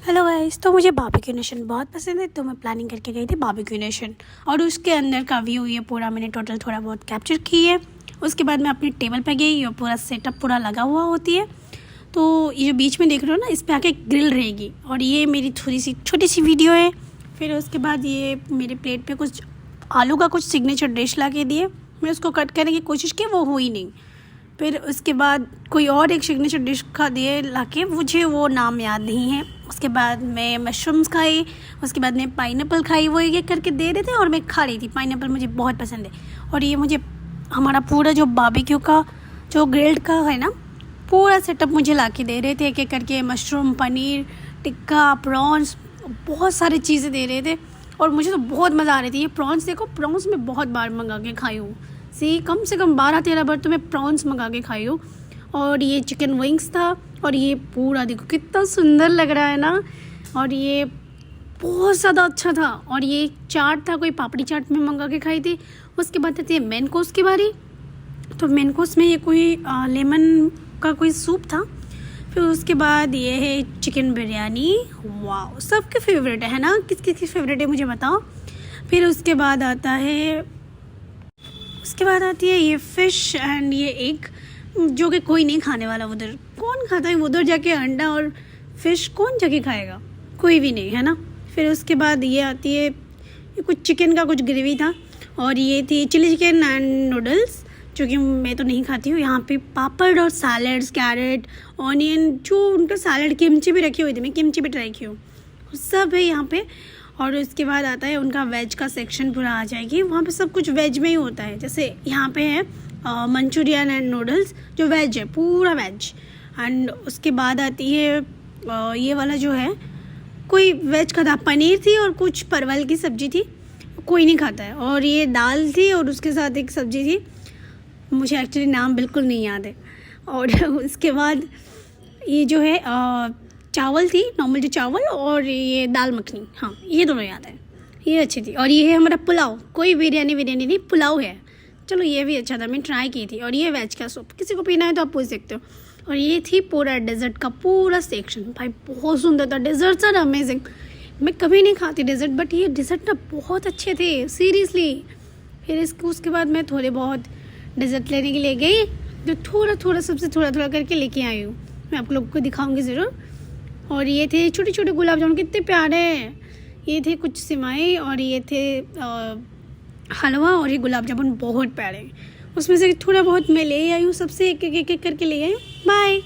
Hello guys, तो मुझे Barbeque Nation बहुत पसंद है, तो मैं प्लानिंग करके गई थी बारबेक्यू नेशन। और उसके अंदर का व्यू ये पूरा मैंने टोटल थोड़ा बहुत कैप्चर की है। उसके बाद मैं अपनी टेबल पे गई, ये पूरा सेटअप पूरा लगा हुआ होती है। तो ये जो बीच में देख रहे हो ना, इस पर आके ग्रिल रहेगी। और ये मेरी थोड़ी सी छोटी सी वीडियो है। फिर उसके बाद ये मेरे प्लेट पर कुछ आलू का कुछ सिग्नेचर डिश ला के दिए। मैं उसको कट करने की कोशिश की, वो हुई नहीं। फिर उसके बाद कोई और एक सिग्नेचर डिश का दिए लाके, मुझे वो नाम याद नहीं है। उसके बाद मैं मशरूम्स खाई, उसके बाद मैं पाइनएप्पल खाई। वो एक करके दे रहे थे और मैं खा रही थी। पाइनएप्पल मुझे बहुत पसंद है। और ये मुझे हमारा पूरा जो बारबेक्यू का जो ग्रिल्ड का है ना, पूरा सेटअप मुझे ला के दे रहे थे। एक एक करके मशरूम, पनीर टिक्का, प्रॉन्स, बहुत सारी चीज़ें दे रहे थे। और मुझे तो बहुत मज़ा आ रही थी। ये प्रॉन्स देखो, प्रॉन्स मैं बहुत बार मंगा के खाई हूँ। कम से कम 12-13 बार तो मैं प्रॉन्स मंगा के खाई हूँ। और ये चिकन विंग्स था। और ये पूरा देखो कितना सुंदर लग रहा है ना। और ये बहुत ज़्यादा अच्छा था। और ये चाट था, कोई पापड़ी चाट में मंगा के खाई थी। उसके बाद आती है मेन कोर्स की बारी। तो मेन कोर्स में ये कोई लेमन का कोई सूप था। फिर उसके बाद ये है चिकन बिरयानी। वाह, सबके फेवरेट है ना। किस किस की फेवरेट है मुझे बताओ। फिर उसके बाद आती है ये फ़िश एंड ये एग, जो कि कोई नहीं खाने वाला। उधर कौन खाता है? उधर जाके अंडा और फिश कौन जाके खाएगा? कोई भी नहीं, है ना। फिर उसके बाद ये आती है, ये कुछ चिकन का कुछ ग्रेवी था। और ये थी चिली चिकन एंड नूडल्स, जो कि मैं तो नहीं खाती हूँ। यहाँ पे पापड़ और सैलड्स, कैरेट, ऑनियन, जो उनका सैलड, किमची भी रखी हुई थी। मैं किमची भी ट्राई की हूँ, सब है यहाँ पे। और उसके बाद आता है उनका वेज का सेक्शन, पूरा आ जाएगी। वहाँ पे सब कुछ वेज में ही होता है। जैसे यहाँ पे है मंचूरियन एंड नूडल्स, जो वेज है, पूरा वेज। एंड उसके बाद आती है ये वाला जो है, कोई वेज का था, पनीर थी और कुछ परवल की सब्ज़ी थी, कोई नहीं खाता है। और ये दाल थी और उसके साथ एक सब्ज़ी थी, मुझे एक्चुअली नाम बिल्कुल नहीं याद है। और उसके बाद ये जो है चावल थी, नॉर्मल जो चावल, और ये दाल मखनी, हाँ ये दोनों याद है, ये अच्छी थी। और ये है हमारा पुलाव, कोई बिरयानी नहीं, पुलाव है। चलो ये भी अच्छा था, मैं ट्राई की थी। और ये वेज का सूप, किसी को पीना है तो आप पूछ सकते हो। और ये थी पूरा डेजर्ट का पूरा सेक्शन। भाई बहुत सुंदर था, डेजर्ट्स आर अमेजिंग। मैं कभी नहीं खाती डेजर्ट, बट ये डेजर्ट ना बहुत अच्छे थे, सीरियसली। फिर उसके बाद मैं थोड़े बहुत डेजर्ट लेने के लिए गई, जो थोड़ा सबसे थोड़ा करके लेके आई हूँ। मैं आप लोग को दिखाऊंगी ज़रूर। और ये थे छोटे छोटे गुलाब जामुन, कितने प्यारे हैं। ये थे कुछ सिमाई, और ये थे हलवा, और ये गुलाब जामुन बहुत प्यारे। उसमें से थोड़ा बहुत मैं ले आई हूँ, सबसे एक एक करके ले आई हूँ। बाय।